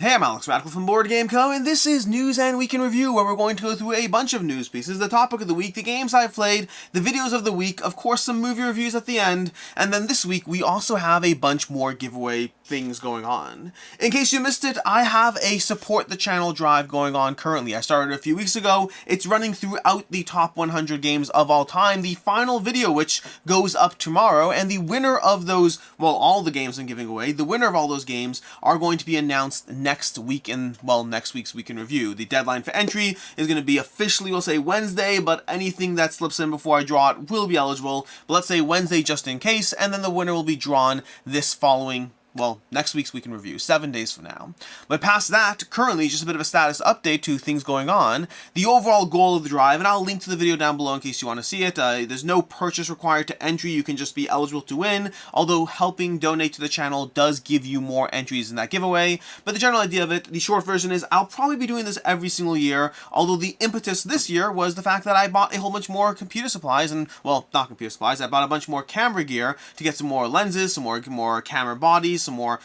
Hey, I'm Alex Radical from Board Game Co, and this is News and Week in Review, where we're going to go through a bunch of news pieces, the topic of the week, the games I've played, the videos of the week, of course some movie reviews at the end, and then this week we also have a bunch more giveaway things going on. In case you missed it, I have a support the channel drive going on currently. I started a few weeks ago. It's running throughout the top 100 games of all time, the final video which goes up tomorrow, and the winner of those, well, all the games I'm giving away, the winner of all those games are going to be announced next week in, well, next week's Week in Review. The deadline for entry is going to be officially, we'll say Wednesday, but anything that slips in before I draw it will be eligible. But let's say Wednesday just in case, and then the winner will be drawn this following, well, next week's Week in Review, 7 days from now. But past that, currently, just a bit of a status update to things going on. The overall goal of the drive, and I'll link to the video down below in case you want to see it. There's no purchase required to entry. You can just be eligible to win, although helping donate to the channel does give you more entries in that giveaway. But the general idea of it, the short version is I'll probably be doing this every single year, although the impetus this year was the fact that I bought a whole bunch more computer supplies, and, well, not computer supplies, I bought a bunch more camera gear to get some more lenses, some more camera bodies, some more,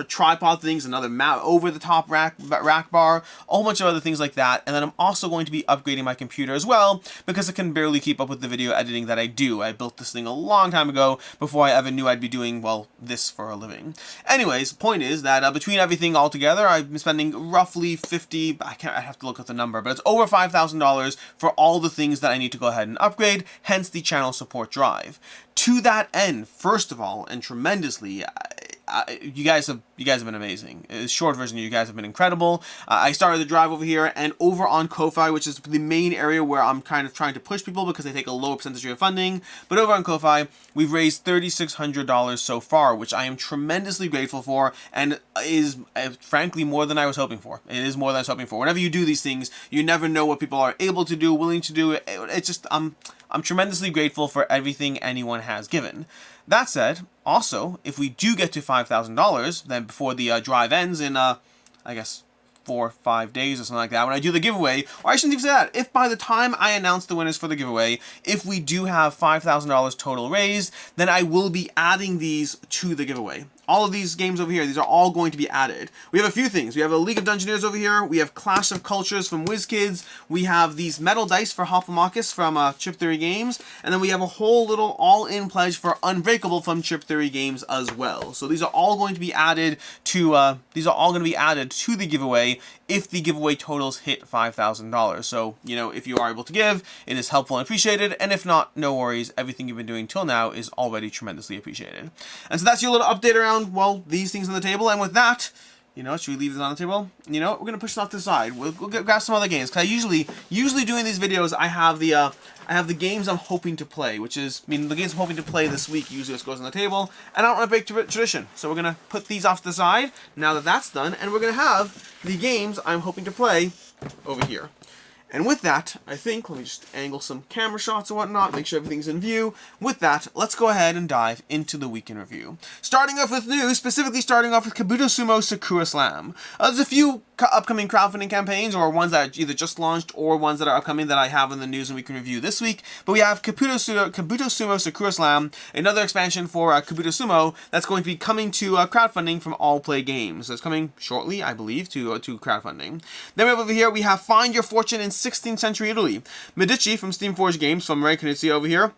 tripod things, another over-the-top rack bar, a whole bunch of other things like that. And then I'm also going to be upgrading my computer as well, because it can barely keep up with the video editing that I do. I built this thing a long time ago, before I ever knew I'd be doing, well, this for a living. Anyways, point is that between everything all together, I've been spending roughly I have to look at the number, but it's over $5,000 for all the things that I need to go ahead and upgrade, hence the channel support drive. To that end, first of all, and tremendously, you guys have been amazing. Short version, you guys have been incredible. I started the drive over here, and over on Ko-Fi, which is the main area where I'm kind of trying to push people because they take a lower percentage of your funding. But over on Ko-Fi, we've raised $3,600 so far, which I am tremendously grateful for, and is frankly more than I was hoping for. It is more than I was hoping for. Whenever you do these things, you never know what people are able to do, willing to do. It's just I'm tremendously grateful for everything anyone has given. That said, also, if we do get to $5,000, then before the drive ends in, I guess, 4 or 5 days or something like that, when I do the giveaway, or I shouldn't even say that, if by the time I announce the winners for the giveaway, if we do have $5,000 total raised, then I will be adding these to the giveaway. All of these games over here, these are all going to be added. We have a few things. We have a League of Dungeoneers over here. We have Clash of Cultures from WizKids. We have these metal dice for Hoplomachus from Chip Theory Games. And then we have a whole little all-in pledge for Unbreakable from Chip Theory Games as well. So these are all going to be added to the giveaway if the giveaway totals hit $5,000. So, if you are able to give, it is helpful and appreciated. And if not, no worries. Everything you've been doing till now is already tremendously appreciated. And so that's your little update around, well, these things on the table. And with that, should we leave this on the table? We're going to push it off to the side. We'll grab some other games. Because I usually doing these videos, I have the games I'm hoping to play, the games I'm hoping to play this week usually just goes on the table, and I don't want to break tradition. So we're going to put these off to the side now that that's done, and we're going to have the games I'm hoping to play over here. And with that, I think, let me just angle some camera shots and whatnot, make sure everything's in view. With that, let's go ahead and dive into the Week in Review. Starting off with news, specifically starting off with Kabuto Sumo Sakura Slam. There's a few upcoming crowdfunding campaigns, or ones that are either just launched or ones that are upcoming that I have in the News and Week in Review this week. But we have Kabuto Sumo Sakura Slam, another expansion for Kabuto Sumo that's going to be coming to crowdfunding from All Play Games. So it's coming shortly, I believe, to crowdfunding. Then we have over here, we have Find Your Fortune in 16th Century Italy. Medici from Steamforged Games, from Ray Knizia over here.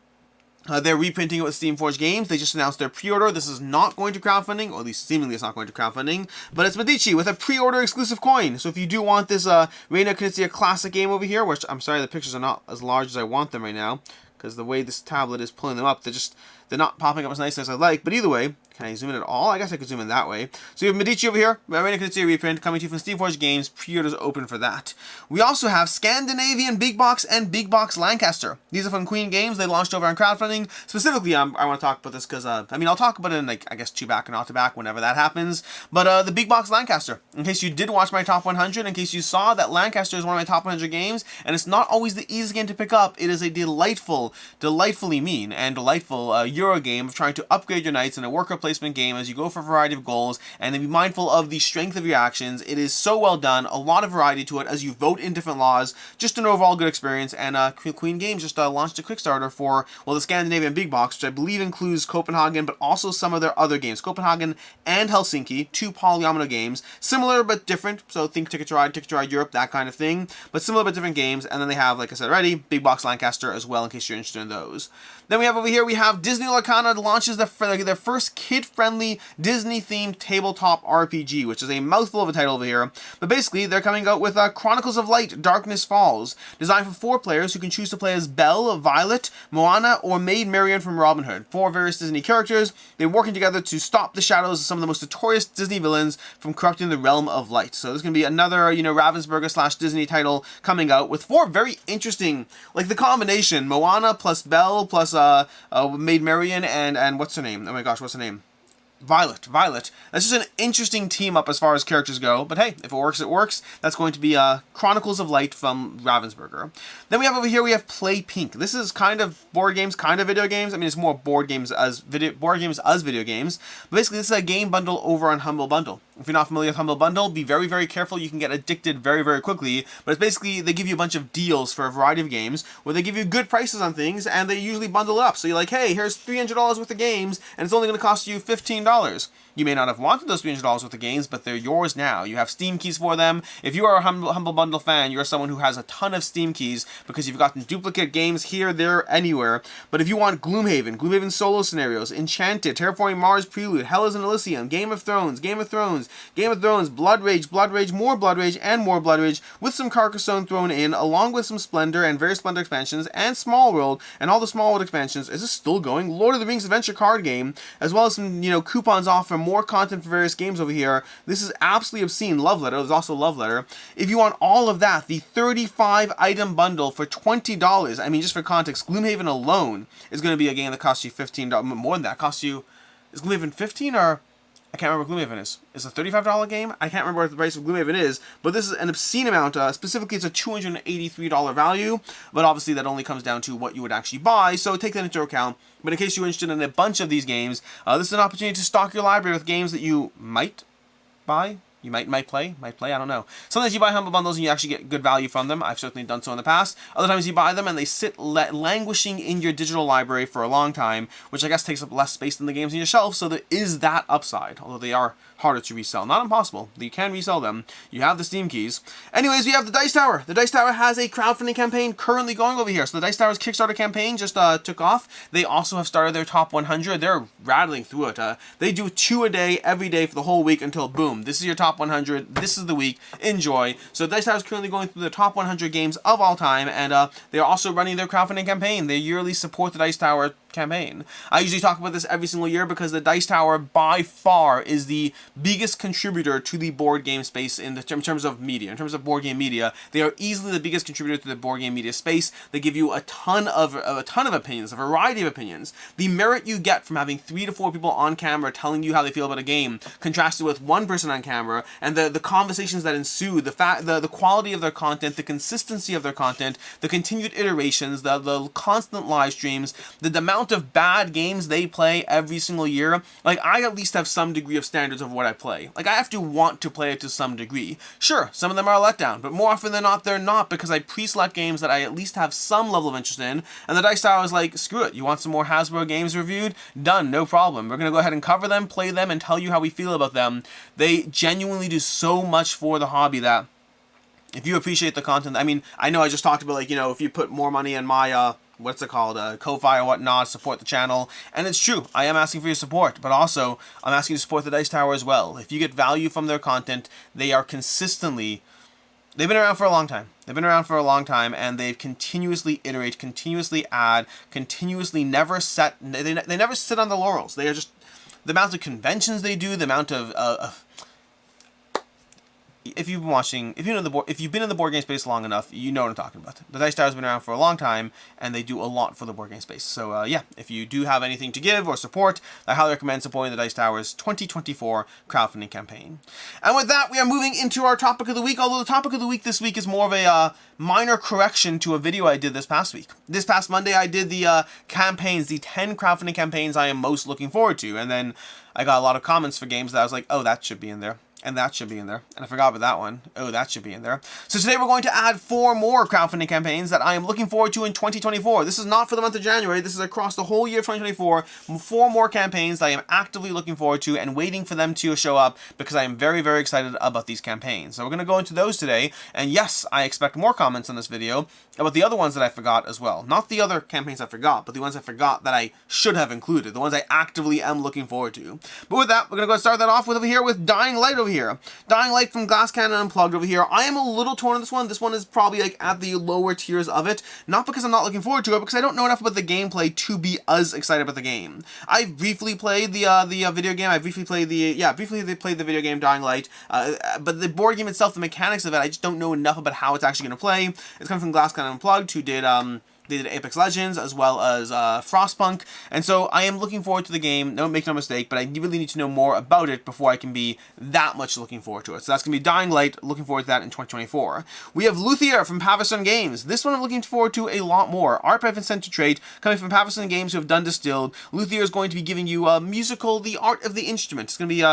They're reprinting it with Steamforged Games. They just announced their pre-order. This is not going to crowdfunding, or at least seemingly it's not going to crowdfunding, but it's Medici with a pre-order exclusive coin. So if you do want this Ray Knizia classic game over here, which I'm sorry the pictures are not as large as I want them right now, because the way this tablet is pulling them up, they're not popping up as nice as I like. But either way, can I zoom in at all? I guess I could zoom in that way. So you have Medici over here, Ray Knizia reprint, coming to you from Steamforged Games. Pre-orders open for that. We also have Scandinavian Big Box and Big Box Lancaster. These are from Queen Games. They launched over on crowdfunding. Specifically, I want to talk about this because, I'll talk about it in, I guess, 2-back and not to back whenever that happens. But the Big Box Lancaster, in case you did watch my top 100, in case you saw that Lancaster is one of my top 100 games, and it's not always the easiest game to pick up, it is a delightfully mean and delightful Euro game of trying to upgrade your knights in a worker placement game as you go for a variety of goals, and then be mindful of the strength of your actions. It is so well done, a lot of variety to it as you vote in different laws, just an overall good experience. And Queen Games just launched a Kickstarter for, well, the Scandinavian Big Box, which I believe includes Copenhagen, but also some of their other games. Copenhagen and Helsinki, 2 polyomino games, similar but different, so think Ticket to Ride Europe, that kind of thing, but similar but different games. And then they have, like I said already, Big Box Lancaster as well, in case you're interested in those. Then we have over here, we have Disney Lorcana launches their first kid-friendly Disney-themed tabletop RPG, which is a mouthful of a title over here. But basically, they're coming out with Chronicles of Light, Darkness Falls, designed for 4 players who can choose to play as Belle, Violet, Moana, or Maid Marian from Robin Hood. 4 various Disney characters. They're working together to stop the shadows of some of the most notorious Disney villains from corrupting the realm of light. So this is going to be another, Ravensburger / Disney title coming out with 4 very interesting, like the combination, Moana plus Belle plus Maid Marian and what's her name? Oh my gosh, what's her name? Violet. That's just an interesting team up as far as characters go, but hey, if it works, it works. That's going to be Chronicles of Light from Ravensburger. Then we have over here, we have Play Pink. This is kind of board games, kind of video games. I mean, it's more board games as video games. But basically, this is a game bundle over on Humble Bundle. If you're not familiar with Humble Bundle, be very, very careful. You can get addicted very, very quickly. But it's basically, they give you a bunch of deals for a variety of games where they give you good prices on things, and they usually bundle it up. So you're like, hey, here's $300 worth of games, and it's only going to cost you $15. You may not have wanted those $300 worth of games, but they're yours now. You have Steam keys for them. If you are a Humble Bundle fan, you're someone who has a ton of Steam keys because you've gotten duplicate games here, there, anywhere. But if you want Gloomhaven solo scenarios, Enchanted, Terraforming Mars Prelude, Hell is an Elysium, Game of Thrones, Blood Rage, more Blood Rage, and more Blood Rage, with some Carcassonne thrown in, along with some Splendor and various Splendor expansions, and Small World, and all the Small World expansions. Is this still going? Lord of the Rings Adventure card game, as well as some, coupons off for more content for various games over here. This is absolutely obscene. Love Letter. There's also Love Letter. If you want all of that, the 35 item bundle for $20. I mean, just for context, Gloomhaven alone is going to be a game that costs you $15. More than that. Is Gloomhaven 15 or? I can't remember what Gloomhaven is. It's a $35 game? I can't remember what the price of Gloomhaven is, but this is an obscene amount. Specifically, it's a $283 value, but obviously that only comes down to what you would actually buy, so take that into account. But in case you're interested in a bunch of these games, this is an opportunity to stock your library with games that you might buy. You might play, I don't know. Sometimes you buy Humble Bundles and you actually get good value from them. I've certainly done so in the past. Other times you buy them and they sit languishing in your digital library for a long time, which I guess takes up less space than the games on your shelf, so there is that upside, although they are harder to resell. Not impossible. You can resell them. You have the Steam keys. Anyways, we have the Dice Tower. The Dice Tower has a crowdfunding campaign currently going over here. So the Dice Tower's Kickstarter campaign just took off. They also have started their top 100. They're rattling through it. They do 2 a day, every day for the whole week until boom. This is your top 100. This is the week. Enjoy. So Dice Tower is currently going through the top 100 games of all time, and they're also running their crowdfunding campaign. They yearly support the Dice Tower campaign. I usually talk about this every single year because the Dice Tower by far is the biggest contributor to the board game space in terms of media. In terms of board game media, they are easily the biggest contributor to the board game media space. They give you a ton of opinions, a variety of opinions. The merit you get from having 3 to 4 people on camera telling you how they feel about a game, contrasted with 1 person on camera, and the conversations that ensue, the quality of their content, the consistency of their content, the continued iterations, the constant live streams, the amount of bad games they play every single year. Like, I at least have some degree of standards of what I play. Like, I have to want to play it to some degree. Sure, some of them are a letdown, but more often than not, they're not, because I pre-select games that I at least have some level of interest in, and the Dice Tower is like, screw it, you want some more Hasbro games reviewed? Done, no problem. We're going to go ahead and cover them, play them, and tell you how we feel about them. They genuinely do so much for the hobby that if you appreciate the content, I mean, I know I just talked about, like, if you put more money in my, Ko-Fi or whatnot, support the channel. And it's true, I am asking for your support, but also, I'm asking you to support the Dice Tower as well. If you get value from their content, they are consistently, they've been around for a long time. And they've continuously iterate, continuously add, continuously never set, they never sit on the laurels. They are just, the amount of conventions they do, the amount of if you've been watching, if you know the board, if you've been in the board game space long enough, you know what I'm talking about. The Dice Tower has been around for a long time, and they do a lot for the board game space. So yeah, if you do have anything to give or support, I highly recommend supporting the Dice Tower's 2024 crowdfunding campaign. And with that, we are moving into our topic of the week. Although the topic of the week this week is more of a minor correction to a video I did this past week. This past Monday, I did the campaigns, the 10 crowdfunding campaigns I am most looking forward to, and then I got a lot of comments for games that I was like, oh, that should be in there. And that should be in there. And I forgot about that one. Oh, that should be in there. So today we're going to add 4 more crowdfunding campaigns that I am looking forward to in 2024. This is not for the month of January. This is across the whole year of 2024. 4 more campaigns that I am actively looking forward to and waiting for them to show up because I am very, very excited about these campaigns. So we're going to go into those today. And yes, I expect more comments on this video about the other ones that I forgot as well. Not the other campaigns I forgot, but the ones I forgot that I should have included. The ones I actively am looking forward to. But with that, we're going to go start that off with over here with Dying Light over here. Dying Light from Glass Cannon Unplugged over here. I am a little torn on this one. This one is probably like at the lower tiers of it. Not because I'm not looking forward to it, because I don't know enough about the gameplay to be as excited about the game. I briefly played the video game. I briefly played the video game Dying Light. But the board game itself, the mechanics of it, I just don't know enough about how it's actually going to play. It's coming from Glass Cannon Unplugged, who did they did Apex Legends as well as Frostpunk, and so I am looking forward to the game. Don't make no mistake, but I really need to know more about it before I can be that much looking forward to it. So that's going to be Dying Light, looking forward to that in 2024. We have Luthier from Pavison Games. This one I'm looking forward to a lot more. Art by Vincent Trait, coming from Pavison Games, who have done Distilled. Luthier is going to be giving you a musical, The Art of the Instrument. It's going to be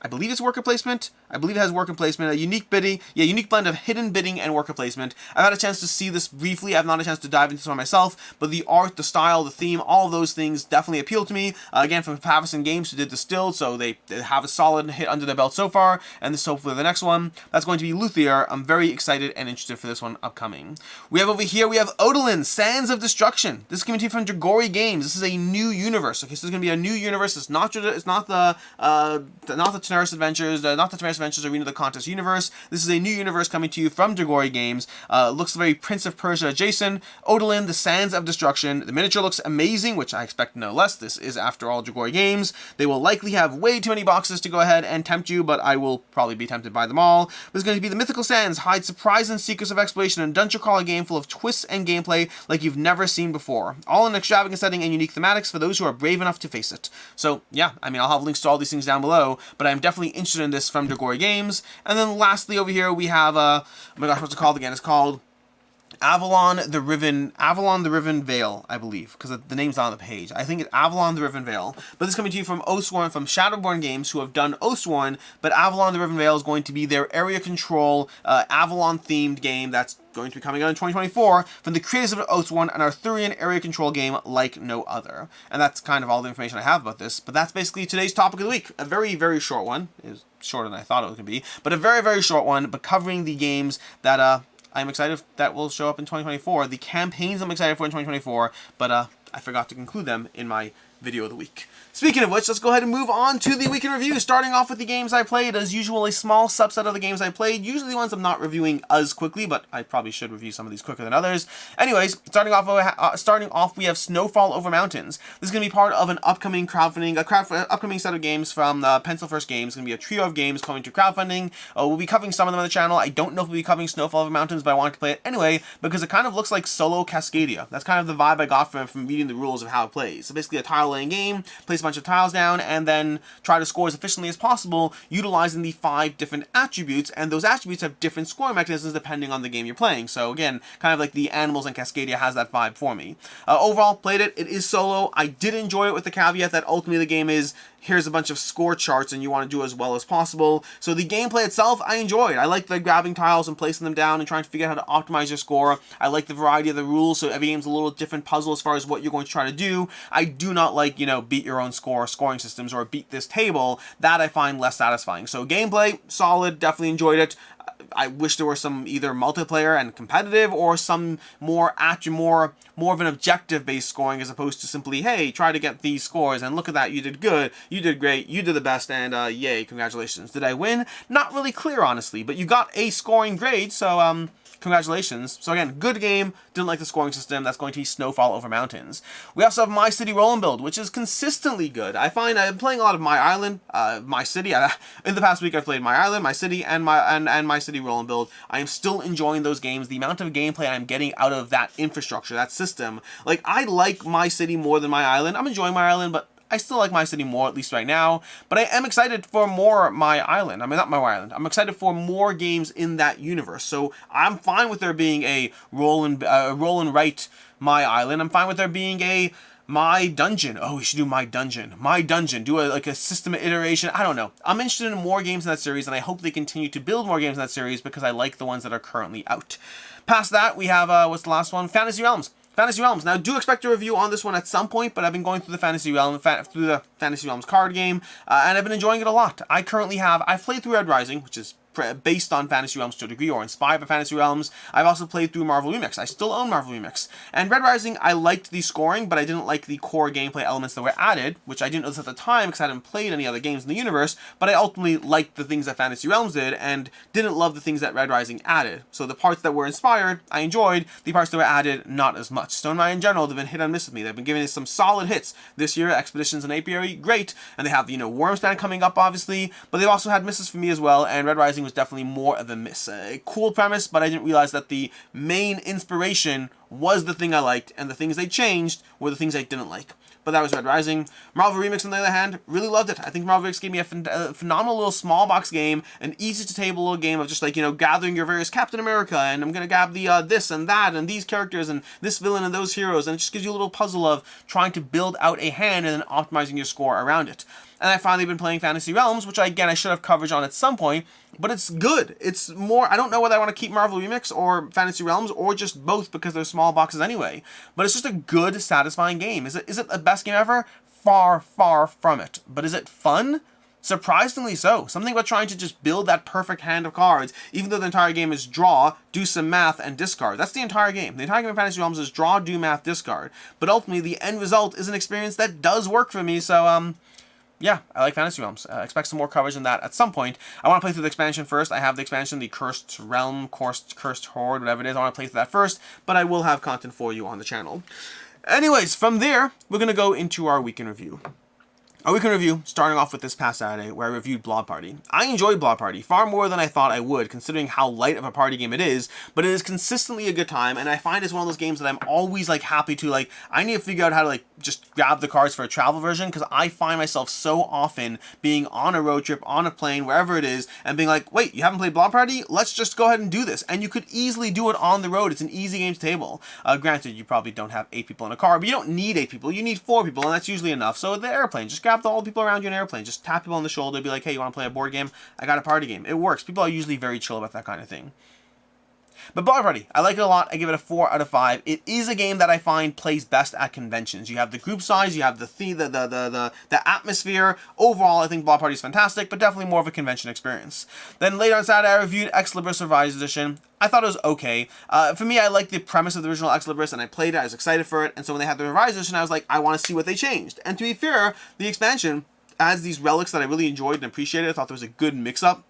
I believe it's worker placement. I believe it has worker placement, a unique blend of hidden bidding and worker placement. I've had a chance to see this briefly. I've not had a chance to dive into this one myself, but the art, the style, the theme, all of those things definitely appeal to me. Again, from Pavison Games, who did Distilled, so they have a solid hit under their belt so far, and this is hopefully the next one. That's going to be Luthier. I'm very excited and interested for this one upcoming. We have over here, we have Odalin, Sands of Destruction. This is coming to you from Drunagor Games. This is a new universe. Okay, so it's going to be a new universe. It's not the Tenaris Adventures, not the Tenaris Adventures Arena of the Contest universe. This is a new universe coming to you from Drunagor Games. Looks very Prince of Persia adjacent. Odalin, the Sands of Destruction. The miniature looks amazing, which I expect no less. This is, after all, Drunagor Games. They will likely have way too many boxes to go ahead and tempt you, but I will probably be tempted by them all. There's going to be the Mythical Sands, hide surprise and secrets of exploration, and dungeon crawler game full of twists and gameplay like you've never seen before. All in an extravagant setting and unique thematics for those who are brave enough to face it. So, yeah, I mean, I'll have links to all these things down below, but I'm definitely interested in this from Drunagor Games. And then lastly over here we have, oh my gosh, what's it called again? It's called Avalon the Riven Vale, I believe, because the name's not on the page. I think it's Avalon the Riven Vale. But this is coming to you from Oathsworn, from Shadowborn Games, who have done Oathsworn, but Avalon the Riven Vale is going to be their area control, Avalon-themed game that's going to be coming out in 2024 from the creators of Oathsworn, an Arthurian area control game like no other. And that's kind of all the information I have about this, but that's basically today's topic of the week. A very, very short one. It was shorter than I thought it was going to be, but a very, very short one, but covering the games that I'm excited that will show up in 2024. The campaigns I'm excited for in 2024, but I forgot to conclude them in my video of the week. Speaking of which, let's go ahead and move on to the week in review, starting off with the games I played. As usual, a small subset of the games I played, usually the ones I'm not reviewing as quickly, but I probably should review some of these quicker than others. Anyways, starting off, we have Snowfall Over Mountains. This is going to be part of an upcoming upcoming set of games from Pencil First Games. It's going to be a trio of games coming to crowdfunding. We'll be covering some of them on the channel. I don't know if we'll be covering Snowfall Over Mountains, but I wanted to play it anyway because it kind of looks like Solo Cascadia. That's kind of the vibe I got from reading the rules of how it plays. So basically a tile-laying game, place a bunch of tiles down, and then try to score as efficiently as possible, utilizing the 5 different attributes, and those attributes have different scoring mechanisms depending on the game you're playing. So again, kind of like the Animals and Cascadia has that vibe for me. Overall, played it. It is solo. I did enjoy it with the caveat that ultimately the game is, here's a bunch of score charts and you want to do as well as possible. So the gameplay itself, I enjoyed. I like the grabbing tiles and placing them down and trying to figure out how to optimize your score. I like the variety of the rules, so every game's a little different puzzle as far as what you're going to try to do. I do not like, beat your own scoring systems or beat this table. That I find less satisfying. So gameplay, solid, definitely enjoyed it. I wish there were some either multiplayer and competitive or some more of an objective-based scoring as opposed to simply, hey, try to get these scores and look at that, you did good, you did great, you did the best, and yay, congratulations. Did I win? Not really clear, honestly, but you got a scoring grade, so congratulations. So again, good game. Didn't like the scoring system. That's going to be Snowfall Over Mountains. We also have My City Roll and Build, which is consistently good. I find I'm playing a lot of My Island, My City. In the past week, I've played My Island, My City, and My City Roll and Build. I am still enjoying those games. The amount of gameplay I'm getting out of that infrastructure, that system. Like, I like My City more than My Island. I'm enjoying My Island, but I still like My City more, at least right now, but I am excited for more My Island. I mean, not My Island. I'm excited for more games in that universe. So I'm fine with there being a roll and write My Island. I'm fine with there being a My Dungeon. Oh, we should do My Dungeon. My Dungeon. Do a system iteration. I don't know. I'm interested in more games in that series, and I hope they continue to build more games in that series because I like the ones that are currently out. Past that, we have, what's the last one? Fantasy Realms. Fantasy Realms. Now, do expect a review on this one at some point, but I've been going through the Fantasy Realms card game, and I've been enjoying it a lot. I've played through Red Rising, which is based on Fantasy Realms to a degree, or inspired by Fantasy Realms. I've also played through Marvel Remix. I still own Marvel Remix. And Red Rising, I liked the scoring, but I didn't like the core gameplay elements that were added, which I didn't notice at the time because I hadn't played any other games in the universe, but I ultimately liked the things that Fantasy Realms did, and didn't love the things that Red Rising added. So the parts that were inspired, I enjoyed. The parts that were added, not as much. Stonemaier in general, they've been hit and miss with me. They've been giving us some solid hits this year. Expeditions and Apiary, great. And they have, Wormspan coming up, obviously, but they've also had misses for me as well, and Red Rising was definitely more of a miss. A cool premise, but I didn't realize that the main inspiration was the thing I liked, and the things they changed were the things I didn't like. But that was Red Rising. Marvel Remix, on the other hand, really loved it. I think Marvel Remix gave me a phenomenal little small box game, an easy-to-table little game of just gathering your various Captain America, and I'm going to grab the this and that, and these characters, and this villain, and those heroes, and it just gives you a little puzzle of trying to build out a hand and then optimizing your score around it. And I've finally been playing Fantasy Realms, which I should have coverage on at some point, but it's good. It's more, I don't know whether I want to keep Marvel Remix or Fantasy Realms, or just both because they're small boxes anyway. But it's just a good, satisfying game. Is it the best game ever? Far, far from it. But is it fun? Surprisingly so. Something about trying to just build that perfect hand of cards, even though the entire game is draw, do some math, and discard. That's the entire game. The entire game of Fantasy Realms is draw, do math, discard. But ultimately, the end result is an experience that does work for me, so, yeah, I like Fantasy Realms. Expect some more coverage on that at some point. I want to play through the expansion first. I have the expansion, the Cursed Realm, Cursed Horde, whatever it is. I want to play through that first, but I will have content for you on the channel. Anyways, from there, we're going to go into our week in review. Our week in review, starting off with this past Saturday, where I reviewed Blob Party. I enjoyed Blob Party far more than I thought I would, considering how light of a party game it is, but it is consistently a good time, and I find it's one of those games that I'm always, happy to, I need to figure out how to, just grab the cards for a travel version, because I find myself so often being on a road trip, on a plane, wherever it is, and being like, wait, you haven't played Blob Party? Let's just go ahead and do this. And you could easily do it on the road. It's an easy game to table. Granted, you probably don't have 8 people in a car, but you don't need 8 people. You need 4 people, and that's usually enough. So the airplane, just grab all the people around you in an airplane. Just tap people on the shoulder, be like, hey, you want to play a board game? I got a party game. It works. People are usually very chill about that kind of thing. But Blob Party, I like it a lot. I give it a 4 out of 5. It is a game that I find plays best at conventions. You have the group size, you have the theme, the atmosphere. Overall, I think Blob Party is fantastic, but definitely more of a convention experience. Then later on Saturday, I reviewed Ex Libris Revised Edition. I thought it was okay. For me, I liked the premise of the original Ex Libris, and I played it. I was excited for it, and so when they had the Revised Edition, I was like, I want to see what they changed. And to be fair, the expansion adds these relics that I really enjoyed and appreciated. I thought there was a good mix-up.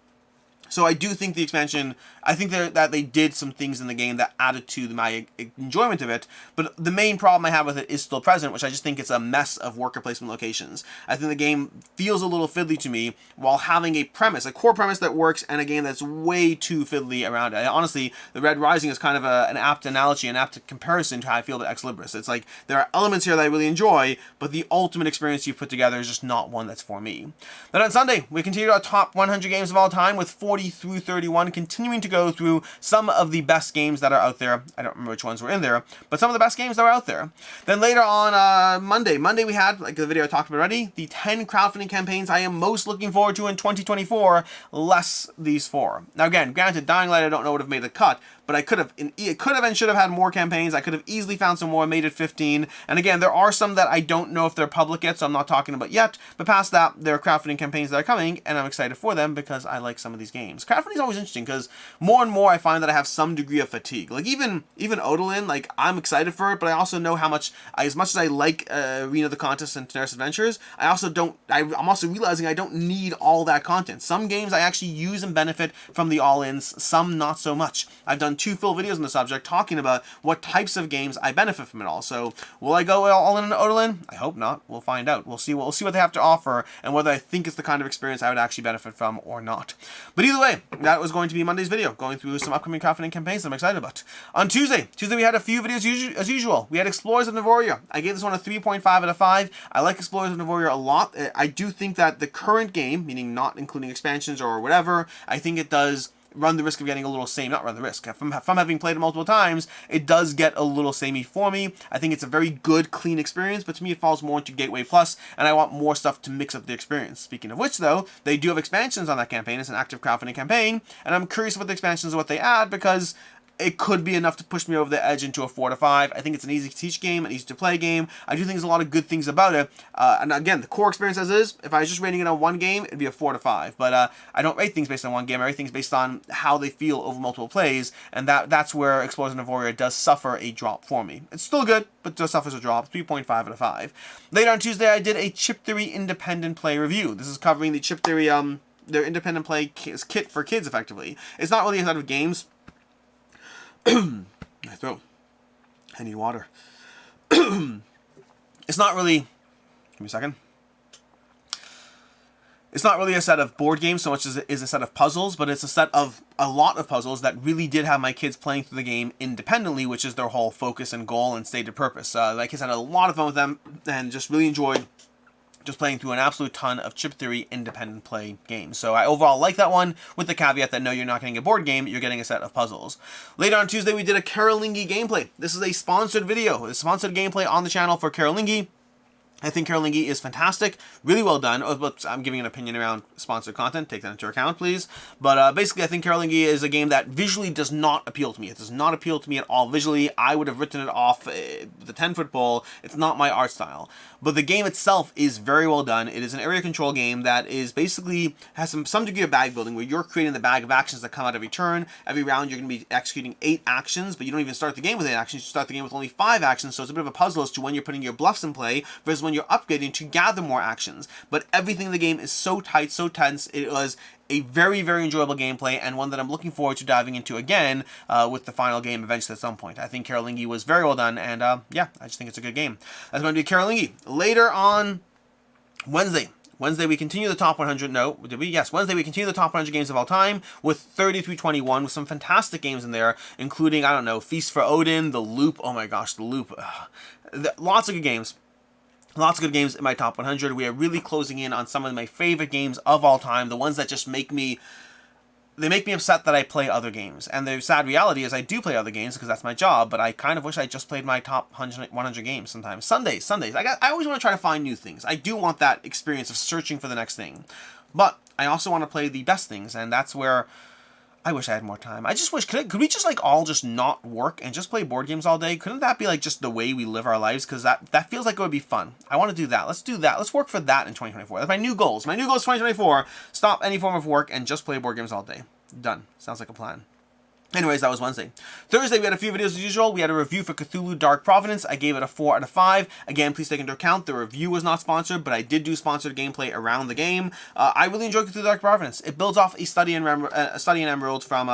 So I do think the expansion, I think that they did some things in the game that added to my enjoyment of it, but the main problem I have with it is still present, which I just think it's a mess of worker placement locations. I think the game feels a little fiddly to me while having a premise, a core premise that works, and a game that's way too fiddly around it. Honestly, the Red Rising is kind of an apt analogy, an apt comparison to how I feel to Ex Libris. It's like, there are elements here that I really enjoy, but the ultimate experience you've put together is just not one that's for me. Then on Sunday, we continued our top 100 games of all time with 40 through 31, continuing to go through some of the best games that are out there. I don't remember which ones were in there, but some of the best games that were out there. Then later on Monday we had, like the video I talked about already, the 10 crowdfunding campaigns I am most looking forward to in 2024, less these 4. Now again, granted, Dying Light I don't know would have made the cut, but it could have and should have had more campaigns. I could have easily found some more, made it 15. And again, there are some that I don't know if they're public yet, so I'm not talking about yet. But past that, there are crowdfunding campaigns that are coming, and I'm excited for them because I like some of these games. games. Crowdfunding is always interesting because more and more I find that I have some degree of fatigue. Like even Odolin, like I'm excited for it, but I also know how much, as much as I like Arena of the Contest and Tenaris Adventures, I also don't, I'm also realizing I don't need all that content. Some games I actually use and benefit from the all-ins, some not so much. I've done 2 full videos on the subject talking about what types of games I benefit from it all. So will I go all in on Odolin? I hope not. We'll find out. We'll see what they have to offer and whether I think it's the kind of experience I would actually benefit from or not. But either way, that was going to be Monday's video, going through some upcoming crowdfunding campaigns that I'm excited about. On Tuesday we had a few videos as usual. We had Explorers of Navoria. I gave this one a 3.5 out of 5. I like Explorers of Navoria a lot. I do think that the current game, meaning not including expansions or whatever, I think it does run the risk of getting a little samey. Not run the risk. From having played it multiple times, it does get a little samey for me. I think it's a very good, clean experience, but to me it falls more into Gateway Plus, and I want more stuff to mix up the experience. Speaking of which, though, they do have expansions on that campaign. It's an active crowdfunding campaign, and I'm curious about the expansions and what they add, because it could be enough to push me over the edge into a 4 to 5. I think it's an easy to teach game, an easy to play game. I do think there's a lot of good things about it. And again, the core experience as is, if I was just rating it on one game, it'd be a 4 to 5. But I don't rate things based on one game. I rate things based on how they feel over multiple plays. And that's where Explorers of Navoria does suffer a drop for me. It's still good, but just suffers a drop. 3.5 out of 5. Later on Tuesday, I did a Chip Theory independent play review. This is covering the Chip Theory, their independent play kit for kids, effectively. It's not really a set of games. My throat. I need water. It's not really... Give me a second. It's not really a set of board games so much as it is a set of puzzles, but it's a set of a lot of puzzles that really did have my kids playing through the game independently, which is their whole focus and goal and stated purpose. My kids had a lot of fun with them and just really enjoyed just playing through an absolute ton of Chip Theory independent play games. So I overall like that one, with the caveat that no, you're not getting a board game, you're getting a set of puzzles. Later on Tuesday, we did a Carolingi gameplay. This is a sponsored video, a sponsored gameplay on the channel for Carolingi. I think Carolingi is fantastic, really well done. I'm giving an opinion around sponsored content, take that into account, please. But basically, I think Carolingi is a game that visually does not appeal to me. It does not appeal to me at all visually. I would have written it off the 10-foot pole. It's not my art style. But the game itself is very well done. It is an area control game that is basically, has some degree of bag building, where you're creating the bag of actions that come out every turn. Every round, you're going to be executing 8 actions, but you don't even start the game with 8 actions. You start the game with only 5 actions, so it's a bit of a puzzle as to when you're putting your bluffs in play versus when you're upgrading to gather more actions. But everything in the game is so tight, so tense. It was a very, very enjoyable gameplay, and one that I'm looking forward to diving into again with the final game eventually at some point. I think Carolingi was very well done, and yeah, I just think it's a good game. That's going to be Carolingi. Later on Wednesday, we continue the top 100. No, did we? Yes, Wednesday we continue the top 100 games of all time with 30 through 21, with some fantastic games in there, including, I don't know, Feast for Odin, The Loop. Oh my gosh, The Loop. Lots of good games. Lots of good games in my top 100. We are really closing in on some of my favorite games of all time, the ones that just make me upset that I play other games. And the sad reality is I do play other games because that's my job, but I kind of wish I just played my top 100 games sometimes. Sundays. I always want to try to find new things. I do want that experience of searching for the next thing. But I also want to play the best things, and that's where I wish I had more time. I just wish, could we just like all just not work and just play board games all day? Couldn't that be like just the way we live our lives? Because that feels like it would be fun. I want to do that. Let's do that. Let's work for that in 2024. That's my new goals. My new goal is 2024. Stop any form of work and just play board games all day. Done. Sounds like a plan. Anyways, that was Wednesday. Thursday, we had a few videos as usual. We had a review for Cthulhu Dark Providence. I gave it a 4 out of 5. Again, please take into account the review was not sponsored, but I did do sponsored gameplay around the game. I really enjoyed Cthulhu Dark Providence. It builds off a Study in Emerald from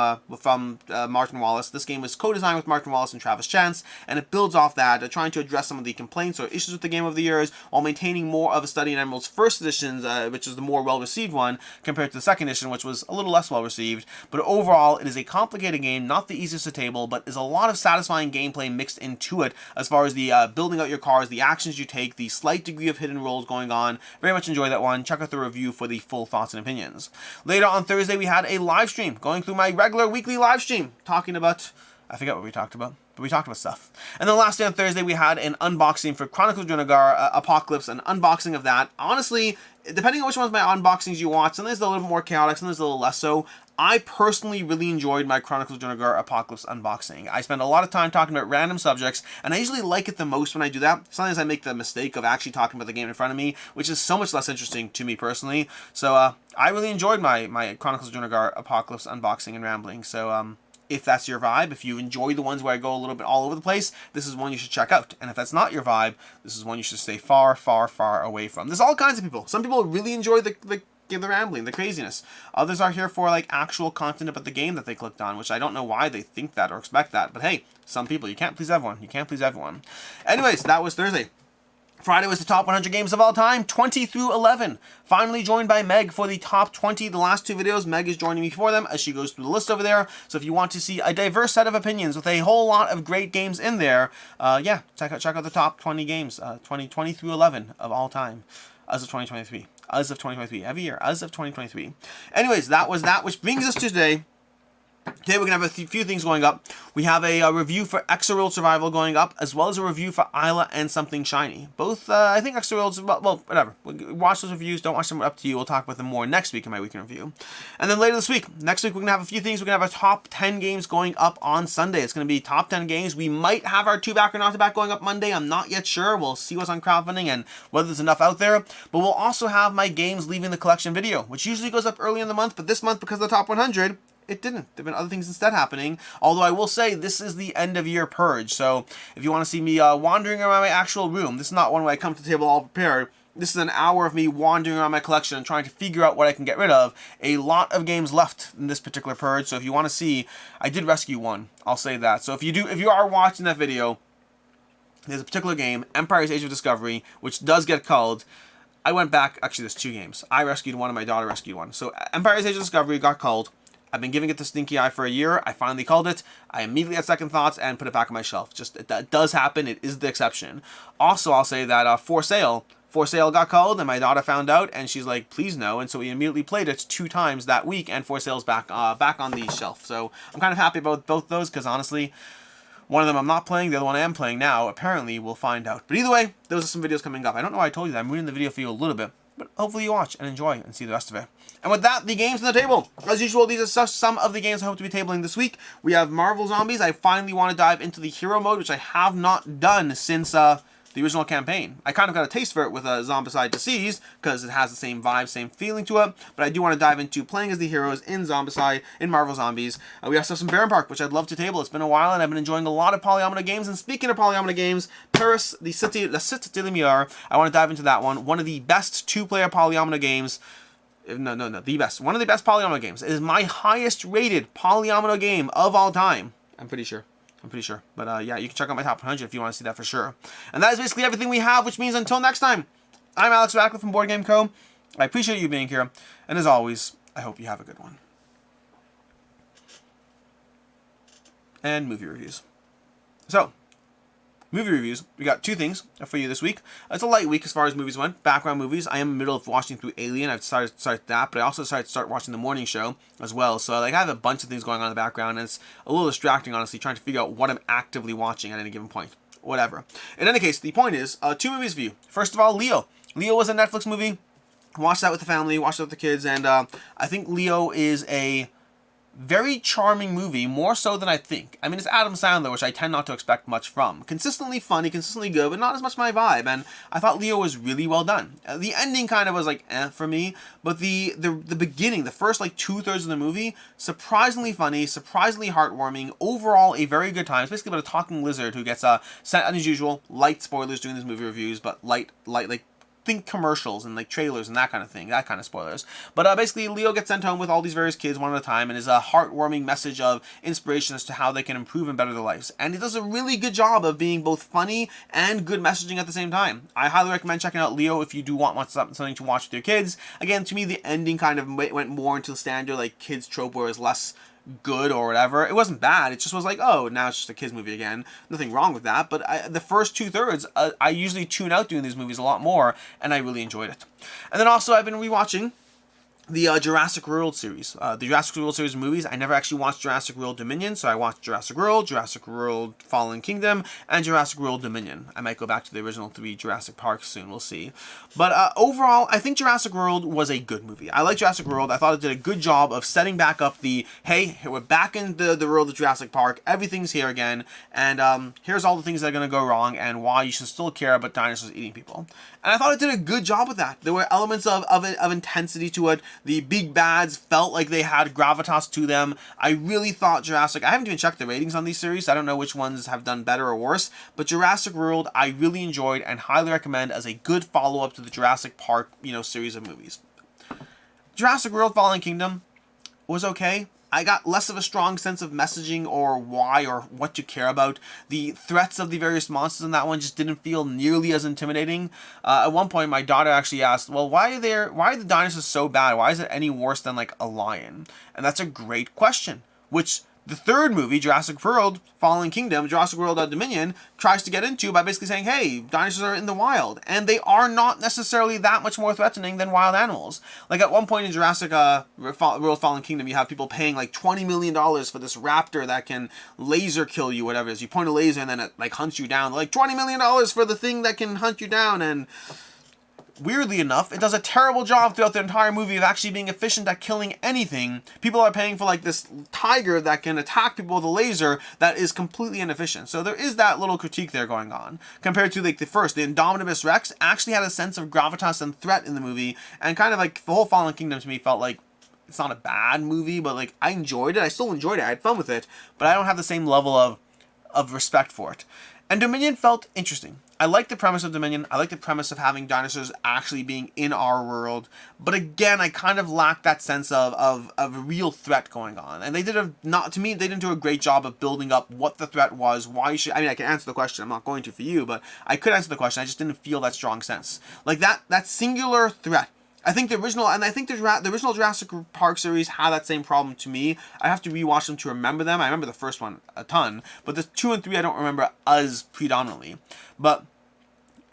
Martin Wallace. This game was co-designed with Martin Wallace and Travis Chance, and it builds off that, trying to address some of the complaints or issues with the game over the years, while maintaining more of a Study in Emerald's first edition, which is the more well-received one, compared to the second edition, which was a little less well-received. But overall, it is a complicated game, not the easiest to table, but is a lot of satisfying gameplay mixed into it, as far as the building out your cards, the actions you take, the slight degree of hidden rolls going on. Very much enjoy that one. Check out the review for the full thoughts and opinions. Later on Thursday, we had a live stream, going through my regular weekly live stream, talking about, I forget what we talked about. but we talked about stuff. And then last day on Thursday, we had an unboxing for Chronicles of Drunagor Apocalypse, an unboxing of that. Honestly, depending on which ones of my unboxings you watch, sometimes they're a little bit more chaotic, sometimes a little less so. I personally really enjoyed my Chronicles of Drunagor Apocalypse unboxing. I spend a lot of time talking about random subjects, and I usually like it the most when I do that. Sometimes I make the mistake of actually talking about the game in front of me, which is so much less interesting to me personally. So I really enjoyed my Chronicles of Drunagor Apocalypse unboxing and rambling. So if that's your vibe, if you enjoy the ones where I go a little bit all over the place, this is one you should check out. And if that's not your vibe, this is one you should stay far, far, far away from. There's all kinds of people. Some people really enjoy the rambling, the craziness. Others are here for like actual content about the game that they clicked on, which I don't know why they think that or expect that. But hey, some people, you can't please everyone. You can't please everyone. Anyways, that was Thursday. Friday was the top 100 games of all time, 20 through 11. Finally joined by Meg for the top 20. The last two videos, Meg is joining me for them as she goes through the list over there. So if you want to see a diverse set of opinions with a whole lot of great games in there, yeah, check out the top 20 games, 20 through 11 of all time, as of 2023. As of 2023. Every year, as of 2023. Anyways, that was that, which brings us to today. Today we're going to have a few things going up. We have a review for Exoworld Survival going up, as well as a review for Isla and Something Shiny. Both, I think Exoworld's, well, whatever. Watch those reviews, don't watch them, up to you. We'll talk about them more next week in my weekend review. And then later this week, next week, we're going to have a few things. We're going to have our top 10 games going up on Sunday. It's going to be top 10 games. We might have our 2-back or not 2-back going up Monday. I'm not yet sure. We'll see what's on crowdfunding and whether there's enough out there. But we'll also have my games leaving the collection video, which usually goes up early in the month, but this month, because of the top 100, it didn't. There have been other things instead happening. Although I will say this is the end of year purge. So if you want to see me wandering around my actual room, this is not one where I come to the table all prepared. This is an hour of me wandering around my collection and trying to figure out what I can get rid of. A lot of games left in this particular purge. So if you want to see, I did rescue one. I'll say that. So if you are watching that video, there's a particular game, Empire's Age of Discovery, which does get culled. I went back. Actually, there's 2 games. I rescued one and my daughter rescued one. So Empire's Age of Discovery got culled. I've been giving it the stinky eye for a year. I finally called it. I immediately had second thoughts and put it back on my shelf. Just, it does happen. It is the exception. Also, I'll say that For Sale got called, and my daughter found out, and she's like, please no. And so we immediately played it 2 times that week, and For Sale's back on the shelf. So I'm kind of happy about both those, because honestly, one of them I'm not playing, the other one I am playing now. Apparently, we'll find out. But either way, those are some videos coming up. I don't know why I told you that. I'm reading the video for you a little bit, but hopefully you watch and enjoy and see the rest of it. And with that, the games on the table. As usual, these are some of the games I hope to be tabling this week. We have Marvel Zombies. I finally want to dive into the hero mode, which I have not done since the original campaign. I kind of got a taste for it with Zombicide Disease, because it has the same vibe, same feeling to it, but I do want to dive into playing as the heroes in Zombicide, in Marvel Zombies. We also have some Baron Park, which I'd love to table. It's been a while, and I've been enjoying a lot of Polyomino games, and speaking of Polyomino games, Paris, La Cité de Lumière, I want to dive into that one. One of the best 2-player Polyomino games. No, the best. One of the best Polyomino games. It is my highest rated Polyomino game of all time. I'm pretty sure. But yeah, you can check out my top 100 if you want to see that for sure. And that is basically everything we have, which means until next time, I'm Alex Radcliffe from Board Game Co. I appreciate you being here. And as always, I hope you have a good one. And movie reviews. So, movie reviews. We got 2 things for you this week. It's a light week as far as movies went. Background movies. I am in the middle of watching through Alien. I've decided to start that, but I also decided to start watching the morning show as well. So like I have a bunch of things going on in the background, and it's a little distracting, honestly, trying to figure out what I'm actively watching at any given point. Whatever. In any case, the point is, 2 movies for you. First of all, Leo. Leo was a Netflix movie. Watched that with the family, watched it with the kids, and I think Leo is a very charming movie, more so than I think. I mean, it's Adam Sandler, which I tend not to expect much from. Consistently funny, consistently good, but not as much my vibe, and I thought Leo was really well done. The ending kind of was like, for me, but the beginning, the first like 2/3 of the movie, surprisingly funny, surprisingly heartwarming, overall a very good time. It's basically about a talking lizard who gets sent, as usual, light spoilers during these movie reviews, but light, like, think commercials and like trailers and that kind of thing, that kind of spoilers. But basically, Leo gets sent home with all these various kids one at a time, and is a heartwarming message of inspiration as to how they can improve and better their lives. And it does a really good job of being both funny and good messaging at the same time. I highly recommend checking out Leo if you do want something to watch with your kids. Again, to me, the ending kind of went more into the standard like kids trope, where it's less good or whatever. It wasn't bad. It just was like, oh, now it's just a kids movie again. Nothing wrong with that. But the first 2/3, I usually tune out doing these movies a lot more, and I really enjoyed it. And then also, I've been rewatching the Jurassic World series. The Jurassic World series of movies, I never actually watched Jurassic World Dominion, so I watched Jurassic World Fallen Kingdom, and Jurassic World Dominion. I might go back to the original 3 Jurassic Parks soon, we'll see. But overall, I think Jurassic World was a good movie. I like Jurassic World. I thought it did a good job of setting back up the, hey, we're back in the world of Jurassic Park, everything's here again, and here's all the things that are going to go wrong, and why you should still care about dinosaurs eating people. And I thought it did a good job with that. There were elements of intensity to it. The big bads felt like they had gravitas to them. I really thought Jurassic... I haven't even checked the ratings on these series. I don't know which ones have done better or worse. But Jurassic World, I really enjoyed and highly recommend as a good follow-up to the Jurassic Park, series of movies. Jurassic World Fallen Kingdom was okay. I got less of a strong sense of messaging or why or what to care about. The threats of the various monsters in that one just didn't feel nearly as intimidating. At one point, my daughter actually asked, well, why are the dinosaurs so bad? Why is it any worse than, like, a lion? And that's a great question, which the third movie, Jurassic World Fallen Kingdom, Jurassic World Dominion, tries to get into by basically saying, hey, dinosaurs are in the wild, and they are not necessarily that much more threatening than wild animals. Like, at one point in Jurassic World Fallen Kingdom, you have people paying like $20 million for this raptor that can laser kill you, whatever it is. You point a laser and then it, like, hunts you down. Like, $20 million for the thing that can hunt you down, and... weirdly enough, it does a terrible job throughout the entire movie of actually being efficient at killing anything. People are paying for, like, this tiger that can attack people with a laser that is completely inefficient. So there is that little critique there going on. Compared to, like, the Indominus Rex actually had a sense of gravitas and threat in the movie, and kind of, like, the whole Fallen Kingdom to me felt like it's not a bad movie, but, like, I enjoyed it. I still enjoyed it. I had fun with it, but I don't have the same level of respect for it. And Dominion felt interesting. I like the premise of Dominion. I like the premise of having dinosaurs actually being in our world. But again, I kind of lacked that sense of a real threat going on. And they didn't do a great job of building up what the threat was, why you should... I mean, I can answer the question. I'm not going to for you, but I could answer the question. I just didn't feel that strong sense. Like, that singular threat. I think the original Jurassic Park series had that same problem to me. I have to rewatch them to remember them. I remember the first one a ton, but the 2 and 3 I don't remember as predominantly. But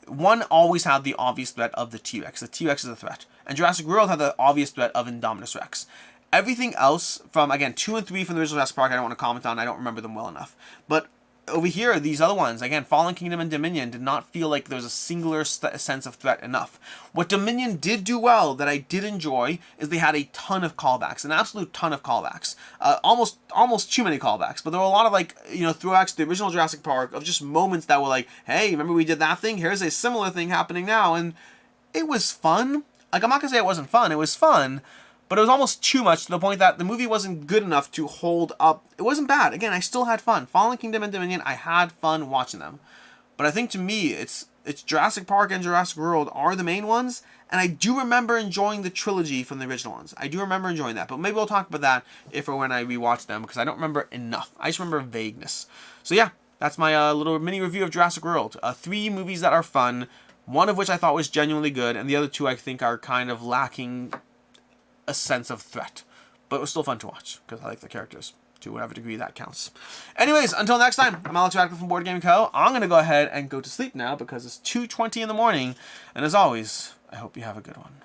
1 always had the obvious threat of the T-Rex. The T-Rex is a threat. And Jurassic World had the obvious threat of Indominus Rex. Everything else from, again, 2 and 3 from the original Jurassic Park I don't want to comment on. I don't remember them well enough. But over here, these other ones, again, Fallen Kingdom and Dominion, did not feel like there was a singular sense of threat enough. What Dominion did do well, that I did enjoy, is they had a ton of callbacks, an absolute ton of callbacks. Almost too many callbacks, but there were a lot of, like, throwbacks to the original Jurassic Park of just moments that were like, hey, remember we did that thing? Here's a similar thing happening now, and it was fun. Like, I'm not gonna say it wasn't fun, it was fun, but it was almost too much to the point that the movie wasn't good enough to hold up. It wasn't bad. Again, I still had fun. Fallen Kingdom and Dominion, I had fun watching them. But I think to me, it's Jurassic Park and Jurassic World are the main ones, and I do remember enjoying the trilogy from the original ones. I do remember enjoying that, but maybe we'll talk about that if or when I rewatch them, because I don't remember enough. I just remember vagueness. So yeah, that's my little mini review of Jurassic World. 3 movies that are fun, one of which I thought was genuinely good, and the other 2 I think are kind of lacking a sense of threat, but it was still fun to watch because I like the characters to whatever degree that counts. Anyways, until next time, I'm Alex Radical from Board Game Co. I'm gonna go ahead and go to sleep now because it's 2:20 in the morning, and as always, I hope you have a good one.